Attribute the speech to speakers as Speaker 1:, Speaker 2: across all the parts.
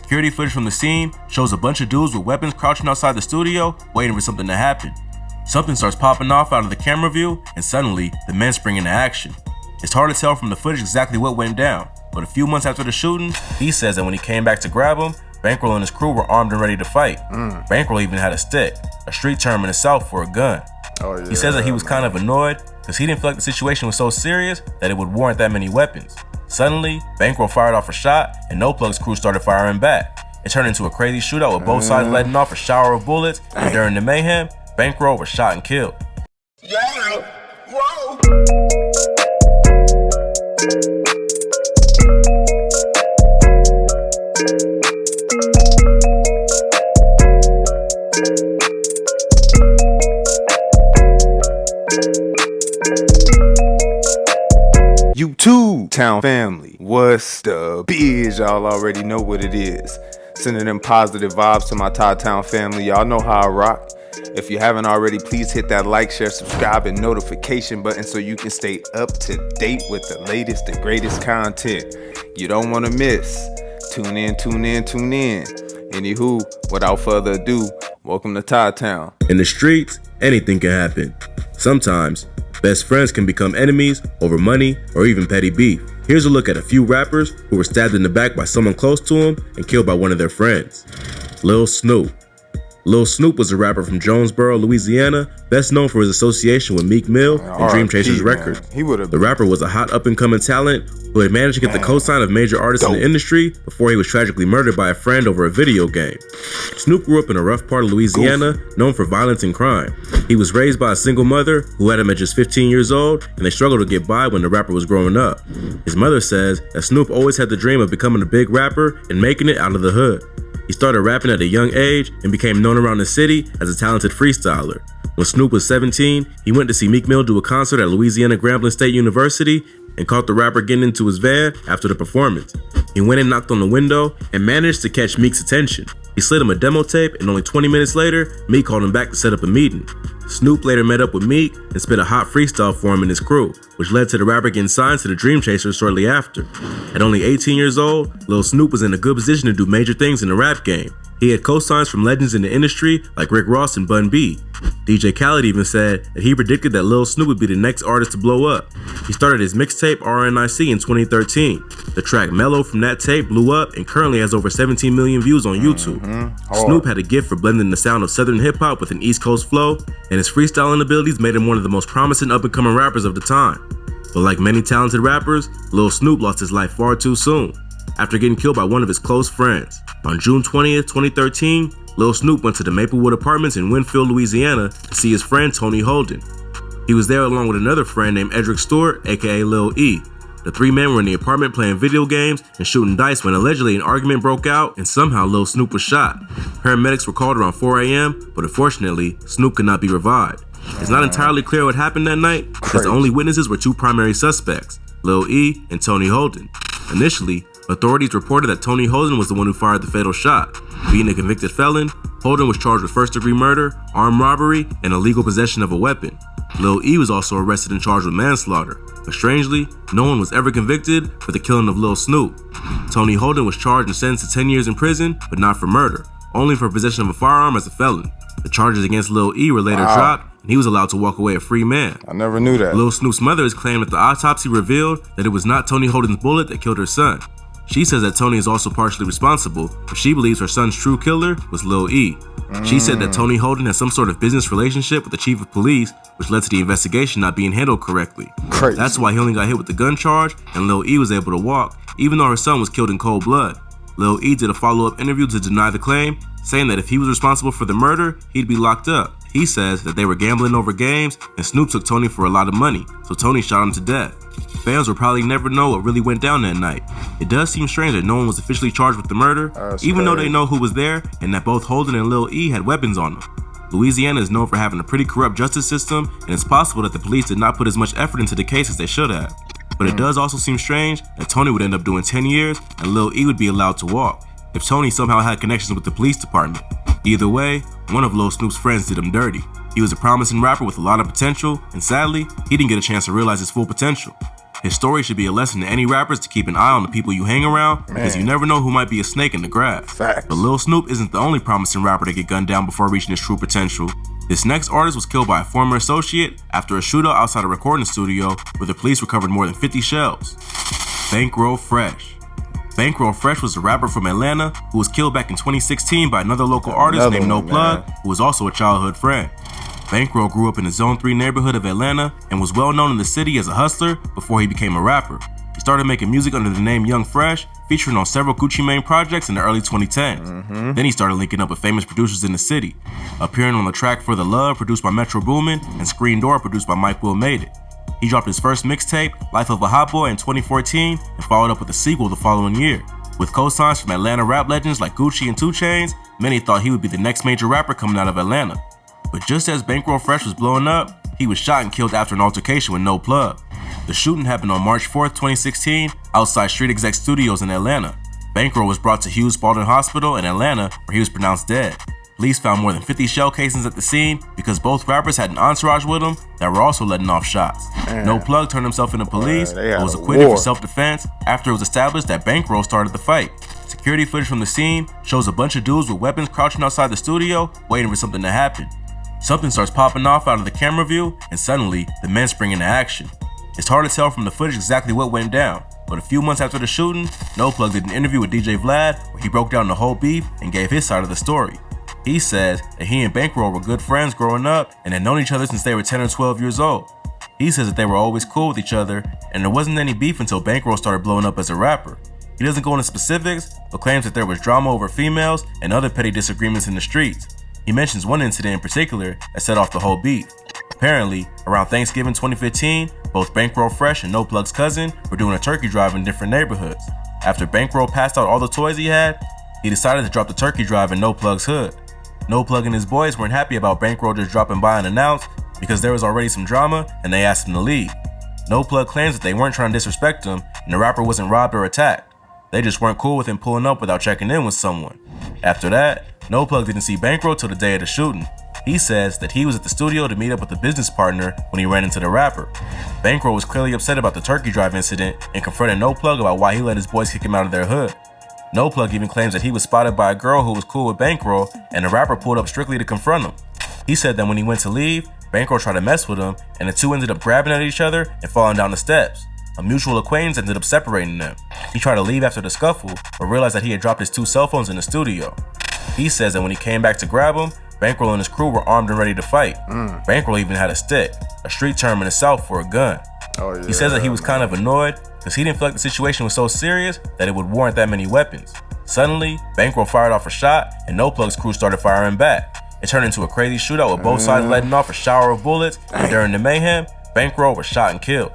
Speaker 1: Security footage from the scene shows a bunch of dudes with weapons crouching outside the studio, waiting for something to happen. Something starts popping off out of the camera view, and suddenly, the men spring into action. It's hard to tell from the footage exactly what went down, but a few months after the shooting, he says that when he came back to grab him, Bankroll and his crew were armed and ready to fight. Bankroll even had a stick, a street term in the South for a gun. He says that he was kind of annoyed because he didn't feel like the situation was so serious that it would warrant that many weapons. Suddenly, Bankroll fired off a shot, and No Plug's crew started firing back. It turned into a crazy shootout with both sides letting off a shower of bullets, and during the mayhem, Bankroll was shot and killed.
Speaker 2: Yeah, whoa.
Speaker 3: Todd-Town family, what's the biz? Y'all already know what it is. Sending them positive vibes to my Todd-Town family. Y'all know how I rock. If you haven't already, please hit that like, share, subscribe, and notification button so you can stay up to date with the latest and greatest content you don't want to miss. Tune in. Anywho, without further ado, welcome to Todd-Town.
Speaker 1: In the streets, anything can happen. Sometimes, best friends can become enemies over money or even petty beef. Here's a look at a few rappers who were stabbed in the back by someone close to them and killed by one of their friends. Lil Snoop. Lil Snoop was a rapper from Jonesboro, Louisiana, best known for his association with Meek Mill and Dream Chasers Records. The rapper was a hot up-and-coming talent who had managed to get the cosign of major artists in the industry before he was tragically murdered by a friend over a video game. Snoop grew up in a rough part of Louisiana, known for violence and crime. He was raised by a single mother who had him at just 15 years old, and they struggled to get by when the rapper was growing up. His mother says that Snoop always had the dream of becoming a big rapper and making it out of the hood. He started rapping at a young age and became known around the city as a talented freestyler. When Snoop was 17, he went to see Meek Mill do a concert at Louisiana Grambling State University and caught the rapper getting into his van after the performance. He went and knocked on the window and managed to catch Meek's attention. He slid him a demo tape, and only 20 minutes later, Meek called him back to set up a meeting. Snoop later met up with Meek and spit a hot freestyle for him and his crew, which led to the rapper getting signed to the Dream Chasers shortly after. At only 18 years old, Lil Snoop was in a good position to do major things in the rap game. He had co-signs from legends in the industry like Rick Ross and Bun B. DJ Khaled even said that he predicted that Lil Snoop would be the next artist to blow up. He started his mixtape RNIC in 2013. The track Mellow from that tape blew up and currently has over 17 million views on YouTube. Snoop had a gift for blending the sound of Southern hip-hop with an East Coast flow, and his freestyling abilities made him one of the most promising up-and-coming rappers of the time. But like many talented rappers, Lil Snoop lost his life far too soon, after getting killed by one of his close friends. On June 20th, 2013, Lil Snoop went to the Maplewood Apartments in Winfield, Louisiana to see his friend Tony Holden. He was there along with another friend named Edric Stewart, aka Lil E. The three men were in the apartment playing video games and shooting dice when allegedly an argument broke out and somehow Lil Snoop was shot. Paramedics were called around 4 a.m., but unfortunately, Snoop could not be revived. It's not entirely clear what happened that night because the only witnesses were two primary suspects, Lil E and Tony Holden. Initially, authorities reported that Tony Holden was the one who fired the fatal shot. Being a convicted felon, Holden was charged with first-degree murder, armed robbery, and illegal possession of a weapon. Lil E was also arrested and charged with manslaughter, but strangely, no one was ever convicted for the killing of Lil Snoop. Tony Holden was charged and sentenced to 10 years in prison, but not for murder, only for possession of a firearm as a felon. The charges against Lil E were later dropped, and he was allowed to walk away a free man.
Speaker 3: I never knew that.
Speaker 1: Lil Snoop's mother has claimed that the autopsy revealed that it was not Tony Holden's bullet that killed her son. She says that Tony is also partially responsible, but she believes her son's true killer was Lil E. She said that Tony Holden has some sort of business relationship with the chief of police, which led to the investigation not being handled correctly.
Speaker 3: Crazy.
Speaker 1: That's why he only got hit with the gun charge, and Lil E was able to walk, even though her son was killed in cold blood. Lil E did a follow-up interview to deny the claim, saying that if he was responsible for the murder, he'd be locked up. He says that they were gambling over games, and Snoop took Tony for a lot of money, so Tony shot him to death. Fans will probably never know what really went down that night. It does seem strange that no one was officially charged with the murder, even though they know who was there and that both Holden and Lil E had weapons on them. Louisiana is known for having a pretty corrupt justice system, and it's possible that the police did not put as much effort into the case as they should have. But it does also seem strange that Tony would end up doing 10 years and Lil E would be allowed to walk, if Tony somehow had connections with the police department. Either way, one of Lil Snoop's friends did him dirty. He was a promising rapper with a lot of potential, and sadly, he didn't get a chance to realize his full potential. His story should be a lesson to any rappers to keep an eye on the people you hang around, because you never know who might be a snake in the grass.
Speaker 3: Facts.
Speaker 1: But Lil Snoop isn't the only promising rapper to get gunned down before reaching his true potential. This next artist was killed by a former associate after a shootout outside a recording studio where the police recovered more than 50 shells. Bankroll Fresh. Bankroll Fresh was a rapper from Atlanta who was killed back in 2016 by another local artist named No Plug, who was also a childhood friend. Bankroll grew up in the Zone 3 neighborhood of Atlanta and was well known in the city as a hustler before he became a rapper. He started making music under the name Young Fresh, featuring on several Gucci Mane projects in the early 2010s. Then he started linking up with famous producers in the city, appearing on the track For the Love, produced by Metro Boomin, and Screen Door, produced by Mike Will Made It. He dropped his first mixtape, Life of a Hot Boy, in 2014 and followed up with a sequel the following year. With co-signs from Atlanta rap legends like Gucci and 2 Chainz, many thought he would be the next major rapper coming out of Atlanta. But just as Bankroll Fresh was blowing up, he was shot and killed after an altercation with No Plug. The shooting happened on March 4th, 2016, outside Street Exec Studios in Atlanta. Bankroll was brought to Hughes Spalding Hospital in Atlanta, where he was pronounced dead. Police found more than 50 shell casings at the scene because both rappers had an entourage with them that were also letting off shots. No Plug turned himself into police, but was acquitted for self-defense after it was established that Bankroll started the fight. Security footage from the scene shows a bunch of dudes with weapons crouching outside the studio, waiting for something to happen. Something starts popping off out of the camera view, and suddenly, the men spring into action. It's hard to tell from the footage exactly what went down, but a few months after the shooting, No Plug did an interview with DJ Vlad where he broke down the whole beef and gave his side of the story. He says that he and Bankroll were good friends growing up and had known each other since they were 10 or 12 years old. He says that they were always cool with each other and there wasn't any beef until Bankroll started blowing up as a rapper. He doesn't go into specifics, but claims that there was drama over females and other petty disagreements in the streets. He mentions one incident in particular that set off the whole beef. Apparently, around Thanksgiving 2015, both Bankroll Fresh and No Plug's cousin were doing a turkey drive in different neighborhoods. After Bankroll passed out all the toys he had, he decided to drop the turkey drive in No Plug's hood. No Plug and his boys weren't happy about Bankroll just dropping by unannounced because there was already some drama and they asked him to leave. No Plug claims that they weren't trying to disrespect him and the rapper wasn't robbed or attacked. They just weren't cool with him pulling up without checking in with someone. After that, No Plug didn't see Bankroll till the day of the shooting. He says that he was at the studio to meet up with a business partner when he ran into the rapper. Bankroll was clearly upset about the turkey drive incident and confronted No Plug about why he let his boys kick him out of their hood. No Plug even claims that he was spotted by a girl who was cool with Bankroll and the rapper pulled up strictly to confront him. He said that when he went to leave, Bankroll tried to mess with him and the two ended up grabbing at each other and falling down the steps. A mutual acquaintance ended up separating them. He tried to leave after the scuffle, but realized that he had dropped his 2 cell phones in the studio. He says that when he came back to grab them, Bankroll and his crew were armed and ready to fight. Bankroll even had a stick, a street term in the South for a gun. He says that he was kind of annoyed because he didn't feel like the situation was so serious that it would warrant that many weapons. Suddenly, Bankroll fired off a shot and No Plug's crew started firing back. It turned into a crazy shootout with both sides letting off a shower of bullets, and during the mayhem, Bankroll was shot and killed.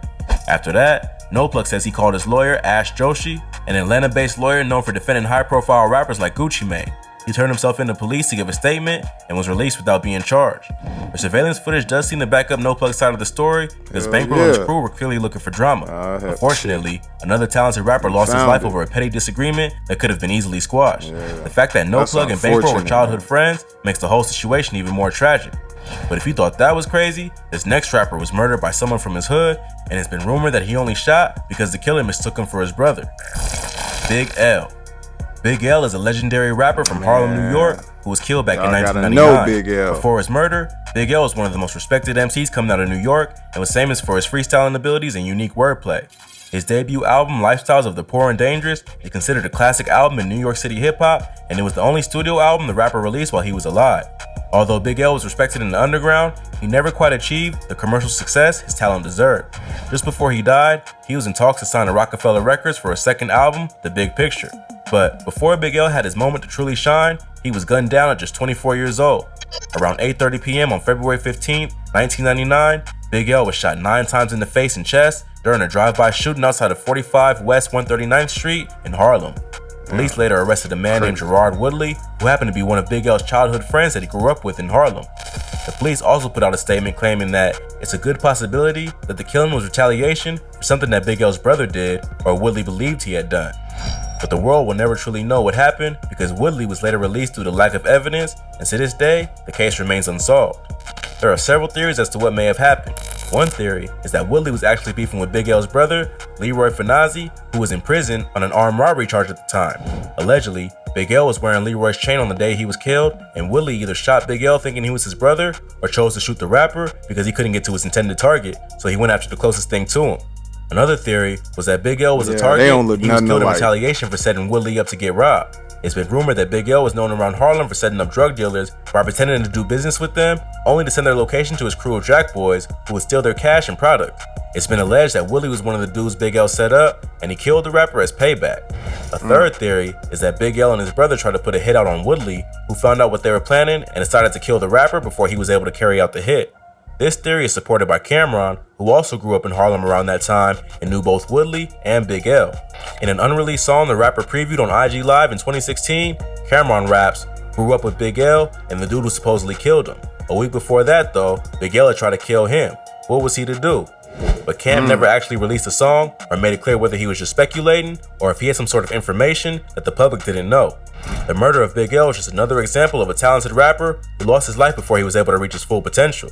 Speaker 1: After that, No Plug says he called his lawyer, Ash Joshi, an Atlanta-based lawyer known for defending high-profile rappers like Gucci Mane. He turned himself into police to give a statement and was released without being charged. The surveillance footage does seem to back up No Plug's side of the story because Bankroll and his crew were clearly looking for drama. Unfortunately, another talented rapper lost his life over a petty disagreement that could have been easily squashed. The fact that No Plug and Bankroll were childhood friends makes the whole situation even more tragic. But if you thought that was crazy, this next rapper was murdered by someone from his hood, and it's been rumored that he only shot because the killer mistook him for his brother. Big L. Big L is a legendary rapper from Harlem, New York, who was killed back in 1999.
Speaker 3: Big L.
Speaker 1: Before his murder, Big L was one of the most respected MCs coming out of New York and was famous for his freestyling abilities and unique wordplay. His debut album, Lifestyles of the Poor and Dangerous, is considered a classic album in New York City hip-hop, and it was the only studio album the rapper released while he was alive. Although Big L was respected in the underground, he never quite achieved the commercial success his talent deserved. Just before he died, he was in talks to sign to Rockefeller Records for a second album, The Big Picture. But before Big L had his moment to truly shine, he was gunned down at just 24 years old. Around 8:30 p.m. on February 15, 1999, Big L was shot 9 times in the face and chest during a drive-by shooting outside of 45 West 139th Street in Harlem. Police later arrested a man named Gerard Woodley, who happened to be one of Big L's childhood friends that he grew up with in Harlem. The police also put out a statement claiming that it's a good possibility that the killing was retaliation for something that Big L's brother did or Woodley believed he had done. But the world will never truly know what happened because Woodley was later released due to lack of evidence, and to this day, the case remains unsolved. There are several theories as to what may have happened. One theory is that Woodley was actually beefing with Big L's brother, Leroy Finazzi, who was in prison on an armed robbery charge at the time. Allegedly, Big L was wearing Leroy's chain on the day he was killed, and Woodley either shot Big L thinking he was his brother, or chose to shoot the rapper because he couldn't get to his intended target, so he went after the closest thing to him. Another theory was that Big L was a target and he was killed in retaliation for setting Woodley up to get robbed. It's been rumored that Big L was known around Harlem for setting up drug dealers by pretending to do business with them, only to send their location to his crew of Jack Boys, who would steal their cash and product. It's been alleged that Woodley was one of the dudes Big L set up, and he killed the rapper as payback. A third theory is that Big L and his brother tried to put a hit out on Woodley, who found out what they were planning and decided to kill the rapper before he was able to carry out the hit. This theory is supported by Cameron, who also grew up in Harlem around that time and knew both Woodley and Big L. In an unreleased song the rapper previewed on IG Live in 2016, Cameron raps, "Grew up with Big L and the dude who supposedly killed him. A week before that though, Big L had tried to kill him. What was he to do?" But Cam never actually released a song or made it clear whether he was just speculating or if he had some sort of information that the public didn't know. The murder of Big L is just another example of a talented rapper who lost his life before he was able to reach his full potential.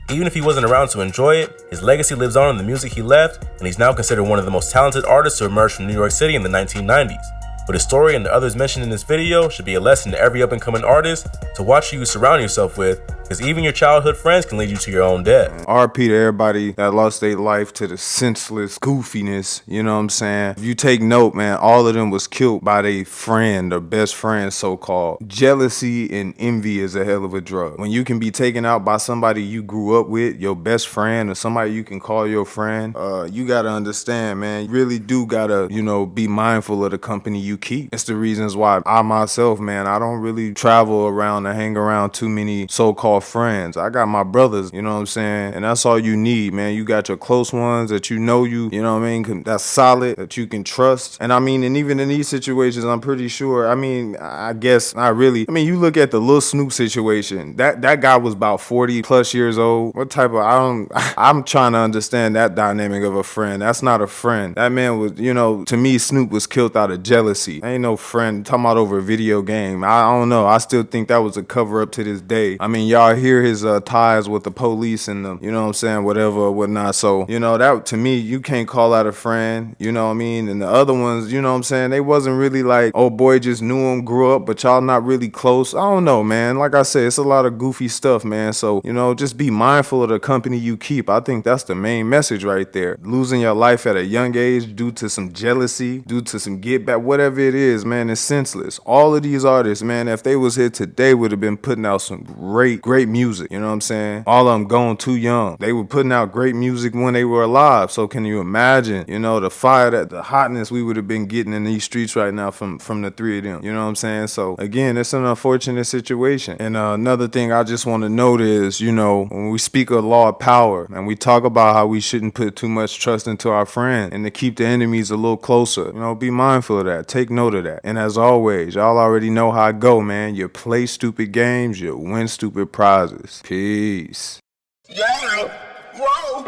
Speaker 1: Even if he wasn't around to enjoy it, his legacy lives on in the music he left, and he's now considered one of the most talented artists to emerge from New York City in the 1990s. But his story and the others mentioned in this video should be a lesson to every up-and-coming artist to watch who you surround yourself with, because even your childhood friends can lead you to your own death.
Speaker 3: RP to everybody that lost their life to the senseless goofiness, you know what I'm saying? If you take note, man, all of them was killed by their friend or best friend, so-called. Jealousy and envy is a hell of a drug. When you can be taken out by somebody you grew up with, your best friend, or somebody you can call your friend, you gotta understand, man, you really do gotta, be mindful of the company you keep. It's the reasons why I myself, man, I don't really travel around and hang around too many so-called friends. I got my brothers, you know what I'm saying? And that's all you need, man. You got your close ones that you know what I mean? That's solid, that you can trust. And I mean, and even in these situations, I'm pretty sure, I guess not really. You look at the Lil Snoop situation. That guy was about 40 plus years old. What type of, I'm trying to understand that dynamic of a friend. That's not a friend. That man was, to me, Snoop was killed out of jealousy. Ain't no friend talking about over a video game. I don't know. I still think that was a cover up to this day. Y'all hear his ties with the police and the, whatever or whatnot. So, that to me, you can't call that a friend, you know what I mean? And the other ones, they wasn't really like, oh boy, just knew him, grew up, but y'all not really close. I don't know, man. Like I said, it's a lot of goofy stuff, man. So, just be mindful of the company you keep. I think that's the main message right there. Losing your life at a young age due to some jealousy, due to some get back, whatever it is, man, it's senseless. All of these artists, man, if they was here today, would have been putting out some great music. You know what I'm saying? All of them gone too young. They were putting out great music when they were alive. So can you imagine, the fire, the hotness we would have been getting in these streets right now from the three of them. You know what I'm saying? So again, it's an unfortunate situation. And another thing I just want to note is, when we speak of law of power and we talk about how we shouldn't put too much trust into our friends and to keep the enemies a little closer, be mindful of that. Take note of that. And as always, y'all already know how I go, man. You play stupid games, you win stupid prizes. Peace.
Speaker 2: Yeah. Whoa.